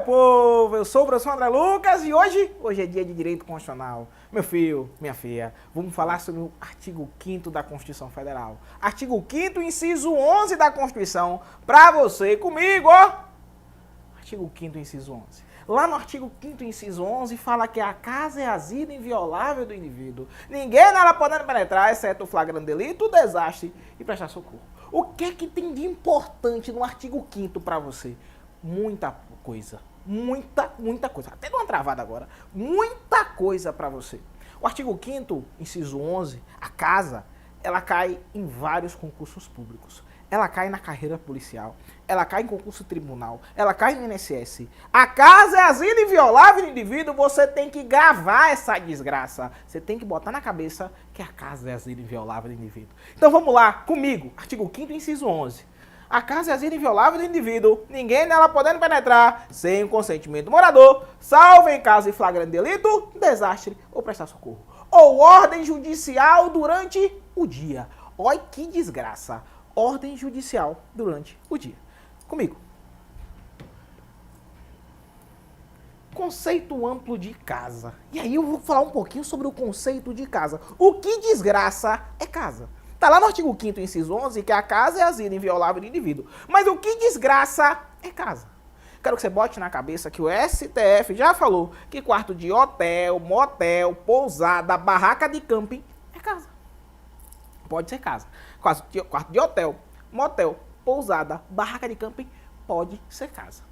povo, eu sou o professor André Lucas e hoje é dia de direito constitucional. Meu filho, minha filha, vamos falar sobre o artigo 5º da Constituição Federal. Artigo 5º, inciso 11 da Constituição, pra você comigo, ó. Artigo 5º, inciso 11. Lá no artigo 5º, inciso 11, fala que a casa é asilo inviolável do indivíduo. Ninguém nela podendo penetrar, exceto o flagrante delito, o desastre e prestar socorro. O que é que tem de importante no artigo 5º pra você? Muita coisa. Muita coisa. Até dou uma travada agora. Muita coisa pra você. O artigo 5º, inciso 11, a casa, ela cai em vários concursos públicos. Ela cai na carreira policial, ela cai em concurso tribunal, ela cai no INSS. A casa é asilo inviolável do indivíduo, você tem que gravar essa desgraça. Você tem que botar na cabeça que a casa é asilo inviolável do indivíduo. Então vamos lá, comigo, artigo 5º, inciso 11. A casa é asilo inviolável do indivíduo, ninguém nela podendo penetrar sem o consentimento do morador, salvo em caso de flagrante delito, desastre ou prestar socorro. Ou ordem judicial durante o dia. Olha que desgraça. Ordem judicial durante o dia. Comigo. Conceito amplo de casa. E aí eu vou falar um pouquinho sobre o conceito de casa. O que desgraça é casa? Tá lá no artigo 5º, inciso 11, que a casa é asilo inviolável do indivíduo. Mas o que desgraça é casa? Quero que você bote na cabeça que o STF já falou que quarto de hotel, motel, pousada, barraca de camping é casa. Pode ser casa. Quarto de hotel, motel, pousada, barraca de camping, pode ser casa.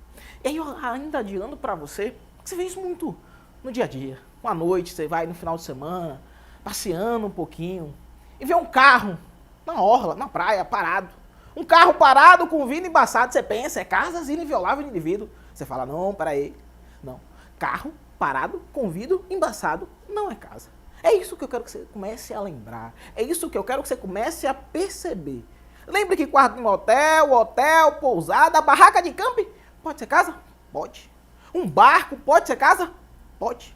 E aí eu ainda adianto pra você, que você vê isso muito no dia a dia. Uma noite, você vai no final de semana, passeando um pouquinho, e vê um carro na orla, na praia, parado. Um carro parado com vidro embaçado, você pensa, é casa asilo inviolável do indivíduo. Você fala, não, peraí. Não. Carro parado com vidro embaçado não é casa. É isso que eu quero que você comece a lembrar. É isso que eu quero que você comece a perceber. Lembre que quarto de motel, hotel, pousada, barraca de camping, pode ser casa? Pode. Um barco, pode ser casa? Pode.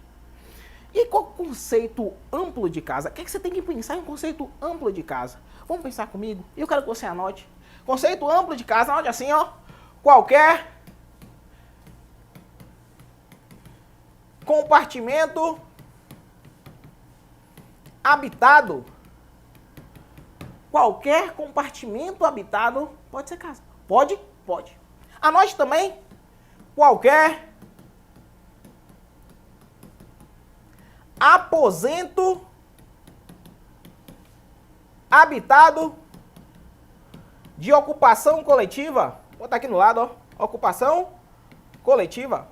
E qual o conceito amplo de casa? O que é que você tem que pensar em um conceito amplo de casa? Vamos pensar comigo? E eu quero que você anote. Conceito amplo de casa, anote assim, ó. Qualquer compartimento habitado. Qualquer compartimento habitado pode ser casa. Pode? Pode. Anote também qualquer aposento habitado de ocupação coletiva. Vou botar aqui no lado, ó. Ocupação coletiva.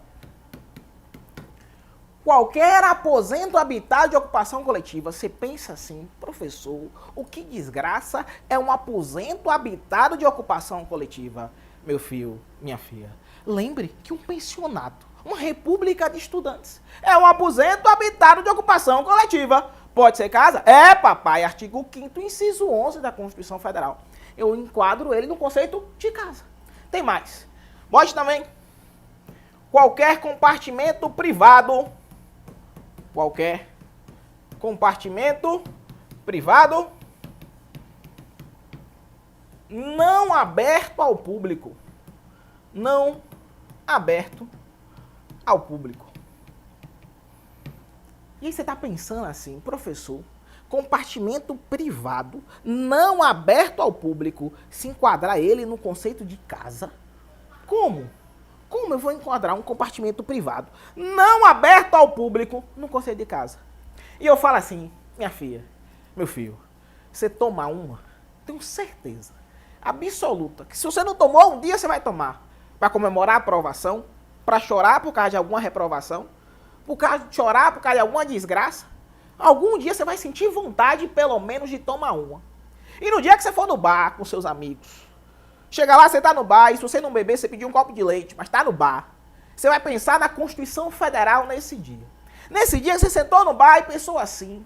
Qualquer aposento habitado de ocupação coletiva. Você pensa assim, professor, o que desgraça é um aposento habitado de ocupação coletiva? Meu filho, minha filha, lembre que um pensionato, uma república de estudantes, é um aposento habitado de ocupação coletiva. Pode ser casa? É, papai, artigo 5º, inciso 11 da Constituição Federal. Eu enquadro ele no conceito de casa. Tem mais. Bote também. Qualquer compartimento privado. Qualquer compartimento privado não aberto ao público. Não aberto ao público. E aí você está pensando assim, professor, compartimento privado não aberto ao público, se enquadrar ele no conceito de casa? Como? Como eu vou enquadrar um compartimento privado não aberto ao público no conceito de casa? E eu falo assim, minha filha, meu filho, você tomar uma, tenho certeza absoluta que se você não tomou, um dia você vai tomar. Para comemorar a aprovação, para chorar por causa de alguma reprovação, por causa de chorar por causa de alguma desgraça. Algum dia você vai sentir vontade, pelo menos, de tomar uma. E no dia que você for no bar com seus amigos, chega lá, você tá no bar, e se você não beber, você pedir um copo de leite, mas tá no bar. Você vai pensar na Constituição Federal nesse dia. Nesse dia você sentou no bar e pensou assim,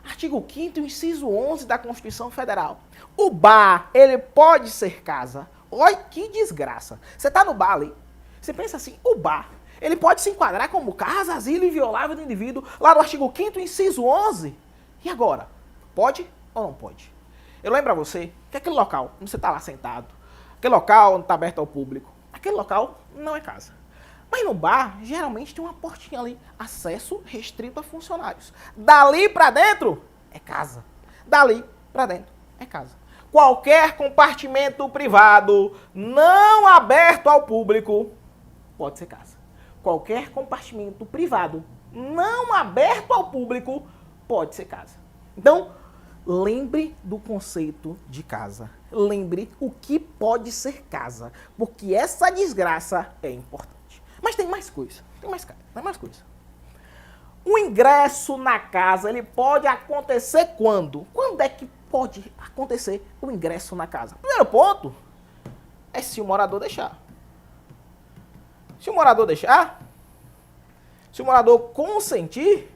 artigo 5º, inciso 11 da Constituição Federal. O bar, ele pode ser casa. Olha que desgraça. Você tá no bar ali, você pensa assim, o bar, ele pode se enquadrar como casa, asilo inviolável do indivíduo, lá no artigo 5º, inciso 11. E agora? Pode ou não pode? Eu lembro a você que aquele local onde você está lá sentado, aquele local onde está aberto ao público, aquele local não é casa. Mas no bar, geralmente tem uma portinha ali, acesso restrito a funcionários. Dali para dentro é casa. Dali para dentro é casa. Qualquer compartimento privado não aberto ao público pode ser casa. Qualquer compartimento privado não aberto ao público pode ser casa. Então, lembre do conceito de casa. Lembre o que pode ser casa, porque essa desgraça é importante. Mas tem mais coisa, tem mais coisa. O ingresso na casa, ele pode acontecer quando? Quando é que pode acontecer o ingresso na casa? Primeiro ponto é se o morador deixar. Se o morador deixar, se o morador consentir,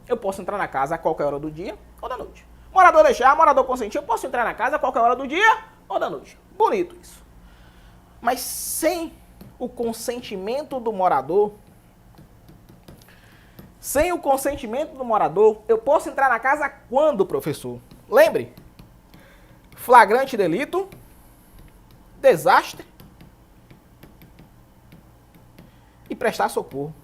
eu posso entrar na casa a qualquer hora do dia ou da noite. Morador deixar, morador consentir, eu posso entrar na casa a qualquer hora do dia ou da noite. Bonito isso. Mas sem o consentimento do morador, eu posso entrar na casa quando, professor? Lembre, flagrante delito, desastre e prestar socorro.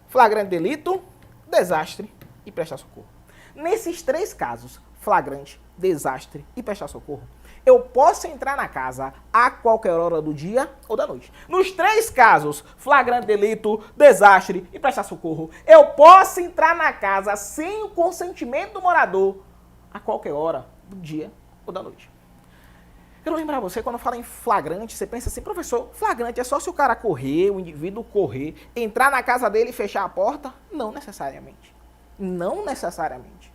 Flagrante delito, desastre e prestar socorro. Nesses três casos, flagrante, desastre e prestar socorro, eu posso entrar na casa a qualquer hora do dia ou da noite. Nos três casos, flagrante delito, desastre e prestar socorro, eu posso entrar na casa sem o consentimento do morador a qualquer hora do dia ou da noite. Quero lembrar você, quando eu falo em flagrante, você pensa assim, professor, flagrante é só se o cara correr, o indivíduo correr, entrar na casa dele e fechar a porta? Não necessariamente. Não necessariamente.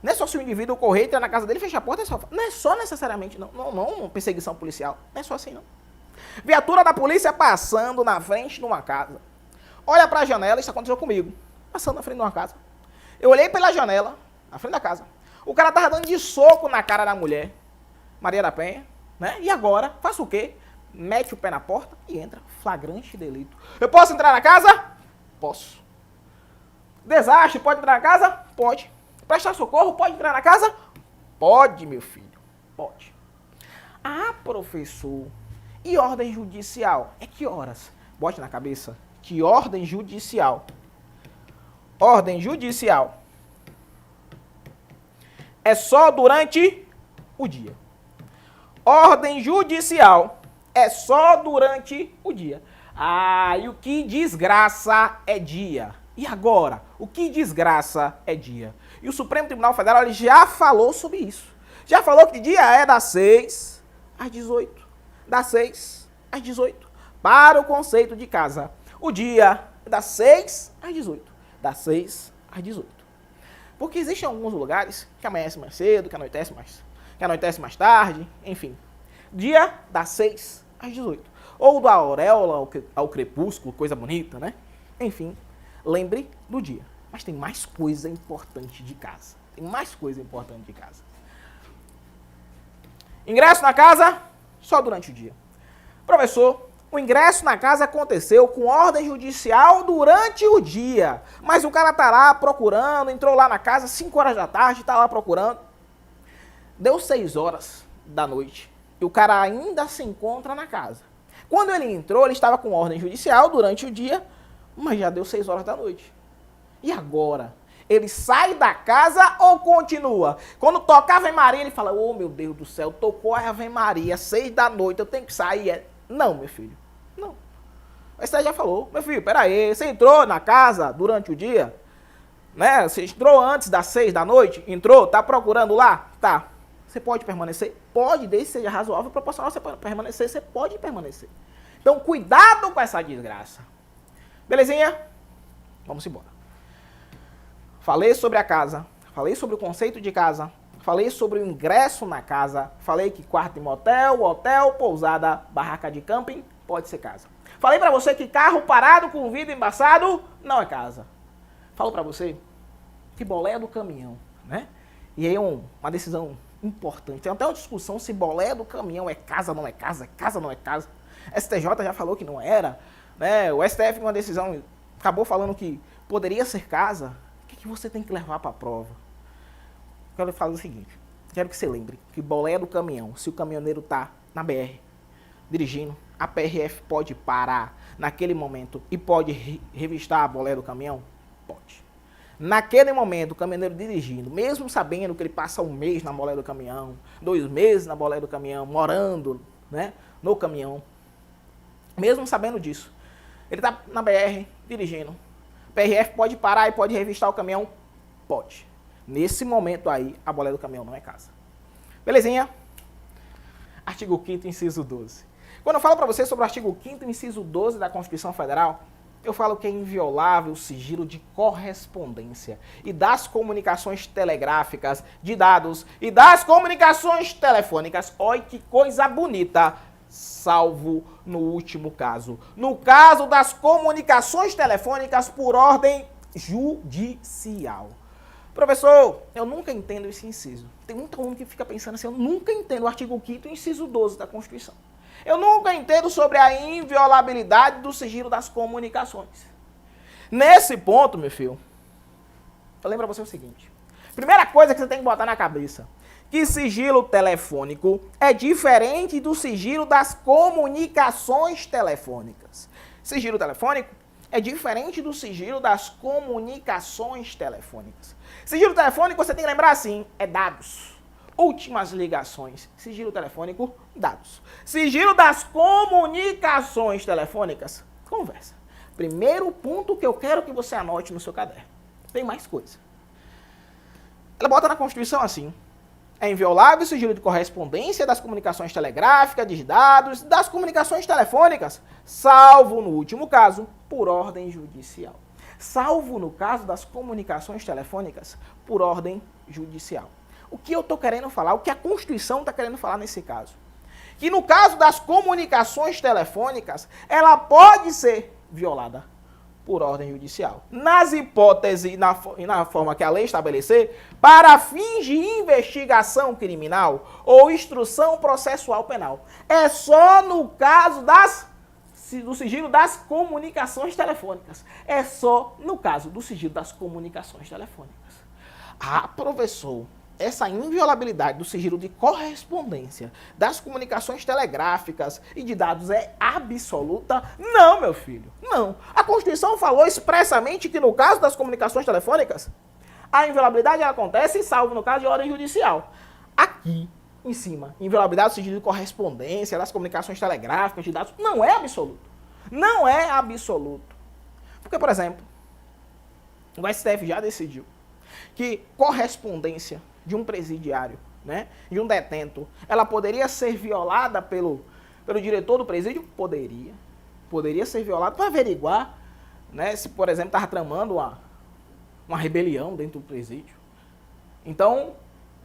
Não é só se o indivíduo correr, entrar na casa dele e fechar a porta, não é só necessariamente, não, perseguição policial, não é só assim não. Viatura da polícia passando na frente de uma casa. Olha para a janela, isso aconteceu comigo, passando na frente de uma casa. Eu olhei pela janela, na frente da casa, o cara tava dando de soco na cara da mulher, Maria da Penha, né? E agora, faço o quê? Mete o pé na porta e entra, flagrante delito. Eu posso entrar na casa? Posso. Desastre, pode entrar na casa? Pode. Prestar socorro, pode entrar na casa? Pode, meu filho, pode. Ah, professor, e ordem judicial? É que horas? Bote na cabeça, que ordem judicial? Ordem judicial é só durante o dia. Ordem judicial é só durante o dia. Ah, e o que desgraça é dia. E agora? O que desgraça é dia? E o Supremo Tribunal Federal ele já falou sobre isso. Já falou que dia é das 6 às 18. Das 6 às 18. Para o conceito de casa. O dia é das 6 às 18. Das 6 às 18. Porque existem alguns lugares que amanhece mais cedo, que anoitece mais tarde, enfim. Dia das 6 às 18. Ou da auréola ao crepúsculo, coisa bonita, né? Enfim, lembre do dia. Mas tem mais coisa importante de casa. Tem mais coisa importante de casa. Ingresso na casa, só durante o dia. Professor, o ingresso na casa aconteceu com ordem judicial durante o dia. Mas o cara tá lá procurando, entrou lá na casa 5 horas da tarde, tá lá procurando. Deu 6 horas da noite e o cara ainda se encontra na casa. Quando ele entrou, ele estava com ordem judicial durante o dia, mas já deu 6 horas da noite. E agora? Ele sai da casa ou continua? Quando toca a Ave Maria, ele fala, oh meu Deus do céu, tocou a Ave Maria, 6 da noite, eu tenho que sair. Não, meu filho, não. Você já falou, meu filho, peraí, você entrou na casa durante o dia? Né? Você entrou antes das 6 da noite? Entrou, tá procurando lá? Tá. Você pode permanecer? Pode, desde que seja razoável e proporcional você permanecer, você pode permanecer. Então, cuidado com essa desgraça. Belezinha? Vamos embora. Falei sobre a casa, falei sobre o conceito de casa, falei sobre o ingresso na casa, falei que quarto de motel, hotel, pousada, barraca de camping, pode ser casa. Falei pra você que carro parado com vidro embaçado não é casa. Falo pra você que boleia do caminhão, né? E aí uma decisão importante. Tem até uma discussão se boleia do caminhão é casa, não é casa, casa, não é casa. STJ já falou que não era, né? O STF, em uma decisão, acabou falando que poderia ser casa. O que você tem que levar para a prova? Quero falar o seguinte, quero que você lembre que boleia do caminhão, se o caminhoneiro tá na BR, dirigindo, a PRF pode parar naquele momento e pode revistar a boleia do caminhão? Pode. Naquele momento, o caminhoneiro dirigindo, mesmo sabendo que ele passa 1 mês na boleia do caminhão, 2 meses na boleia do caminhão, morando, né, no caminhão, mesmo sabendo disso, ele está na BR, dirigindo, PRF pode parar e pode revistar o caminhão? Pode. Nesse momento aí, a boleia do caminhão não é casa. Belezinha? Artigo 5º, inciso 12. Quando eu falo para você sobre o artigo 5º, inciso 12 da Constituição Federal, eu falo que é inviolável o sigilo de correspondência e das comunicações telegráficas, de dados e das comunicações telefônicas. Olha que coisa bonita, salvo no último caso. No caso das comunicações telefônicas por ordem judicial. Professor, eu nunca entendo esse inciso. Tem muito aluno que fica pensando assim, eu nunca entendo o artigo 5º, inciso 12 da Constituição. Eu nunca entendo sobre a inviolabilidade do sigilo das comunicações. Nesse ponto, meu filho, eu lembro para você o seguinte. Primeira coisa que você tem que botar na cabeça, que sigilo telefônico é diferente do sigilo das comunicações telefônicas. Sigilo telefônico é diferente do sigilo das comunicações telefônicas. Sigilo telefônico, você tem que lembrar assim, é dados. Últimas ligações, sigilo telefônico, dados. Sigilo das comunicações telefônicas, conversa. Primeiro ponto que eu quero que você anote no seu caderno. Tem mais coisa. Ela bota na Constituição assim, é inviolável o sigilo de correspondência das comunicações telegráficas, de dados, das comunicações telefônicas, salvo no último caso, por ordem judicial. Salvo no caso das comunicações telefônicas, por ordem judicial. O que eu estou querendo falar, o que a Constituição está querendo falar nesse caso? Que no caso das comunicações telefônicas, ela pode ser violada por ordem judicial. Nas hipóteses e na forma que a lei estabelecer, para fins de investigação criminal ou instrução processual penal. É só no caso do sigilo das comunicações telefônicas. É só no caso do sigilo das comunicações telefônicas. Ah, professor, essa inviolabilidade do sigilo de correspondência das comunicações telegráficas e de dados é absoluta? Não, meu filho, não. A Constituição falou expressamente que no caso das comunicações telefônicas, a inviolabilidade acontece, salvo no caso de ordem judicial. Aqui, em cima, inviolabilidade do sigilo de correspondência das comunicações telegráficas, de dados, não é absoluto. Não é absoluto. Porque, por exemplo, o STF já decidiu que correspondência de um presidiário, né, de um detento, ela poderia ser violada pelo diretor do presídio? Poderia. Poderia ser violada para averiguar, né, se, por exemplo, estava tramando uma rebelião dentro do presídio. Então,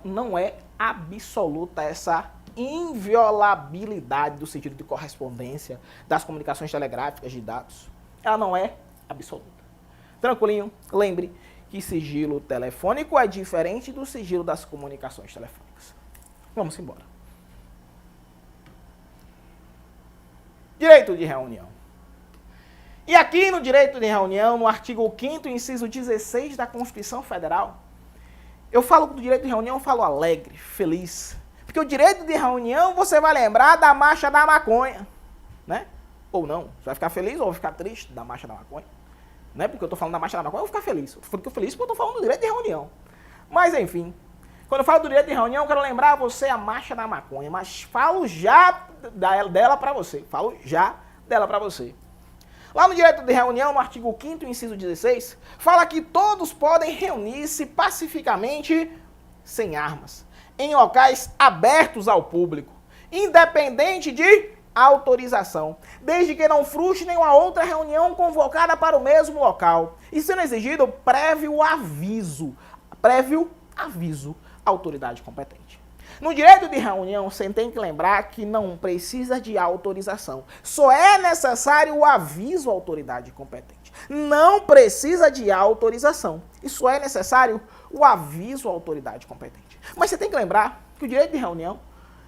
não é absoluta essa inviolabilidade do sigilo de correspondência das comunicações telegráficas de dados. Ela não é absoluta. Tranquilinho? Lembre que sigilo telefônico é diferente do sigilo das comunicações telefônicas. Vamos embora. Direito de reunião. E aqui no direito de reunião, no artigo 5º, inciso 16 da Constituição Federal, eu falo do direito de reunião, eu falo alegre, feliz. Porque o direito de reunião, você vai lembrar da marcha da maconha, né? Ou não, você vai ficar feliz ou vai ficar triste da marcha da maconha. Não é porque eu estou falando da marcha da maconha, eu vou ficar feliz. Eu fico feliz porque eu estou falando do direito de reunião. Mas, enfim, quando eu falo do direito de reunião, eu quero lembrar a você a marcha da maconha. Mas falo já dela para você. Falo já dela para você. Lá no direito de reunião, no artigo 5º, inciso 16, fala que todos podem reunir-se pacificamente, sem armas, em locais abertos ao público, independente de autorização, desde que não frustre nenhuma outra reunião convocada para o mesmo local, e sendo exigido prévio aviso à autoridade competente. No direito de reunião, você tem que lembrar que não precisa de autorização. Só é necessário o aviso à autoridade competente. Não precisa de autorização. E só é necessário o aviso à autoridade competente. Mas você tem que lembrar que o direito de reunião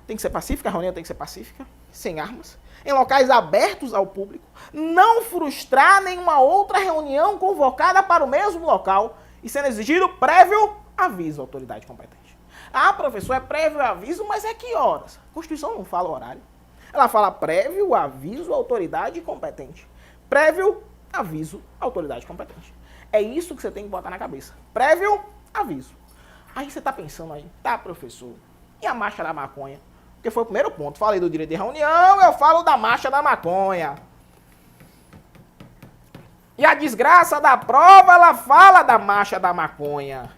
tem que ser pacífica, a reunião tem que ser pacífica, sem armas, em locais abertos ao público, não frustrar nenhuma outra reunião convocada para o mesmo local e sendo exigido prévio aviso à autoridade competente. Ah, professor, é prévio aviso, mas é que horas? A Constituição não fala horário. Ela fala prévio aviso à autoridade competente. Prévio aviso à autoridade competente. É isso que você tem que botar na cabeça. Prévio aviso. Aí você tá pensando aí, tá, professor, e a marcha da maconha? Porque foi o primeiro ponto. Falei do direito de reunião, eu falo da marcha da maconha. E a desgraça da prova, ela fala da marcha da maconha.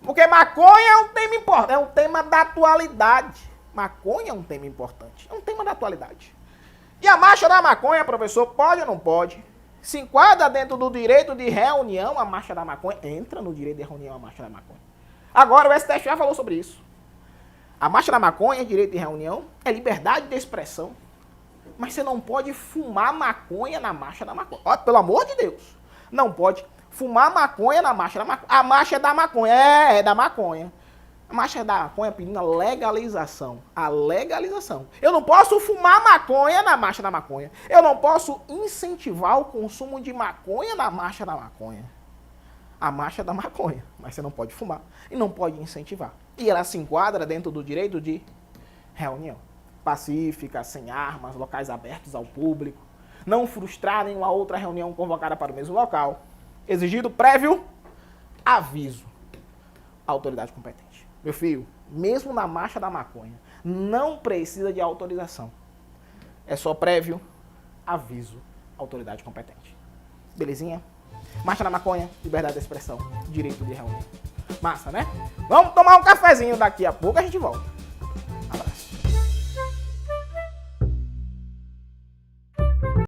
Porque maconha é um tema importante, é um tema da atualidade. Maconha é um tema importante, é um tema da atualidade. E a marcha da maconha, professor, pode ou não pode? Se enquadra dentro do direito de reunião a marcha da maconha? Entra no direito de reunião a marcha da maconha. Agora o STF já falou sobre isso. A marcha da maconha, direito de reunião, é liberdade de expressão. Mas você não pode fumar maconha na marcha da maconha. Ó, pelo amor de Deus. Não pode fumar maconha na marcha da maconha. A marcha é da maconha. É da maconha. A marcha da maconha pedindo a legalização. A legalização. Eu não posso fumar maconha na marcha da maconha. Eu não posso incentivar o consumo de maconha na marcha da maconha. A marcha da maconha. Mas você não pode fumar. E não pode incentivar. E ela se enquadra dentro do direito de reunião pacífica, sem armas, locais abertos ao público, não frustrar nenhuma outra reunião convocada para o mesmo local, exigido prévio aviso à autoridade competente. Meu filho, mesmo na marcha da maconha, não precisa de autorização. É só prévio aviso à autoridade competente. Belezinha? Marcha da maconha, liberdade de expressão, direito de reunião. Massa, né? Vamos tomar um cafezinho, daqui a pouco a gente volta.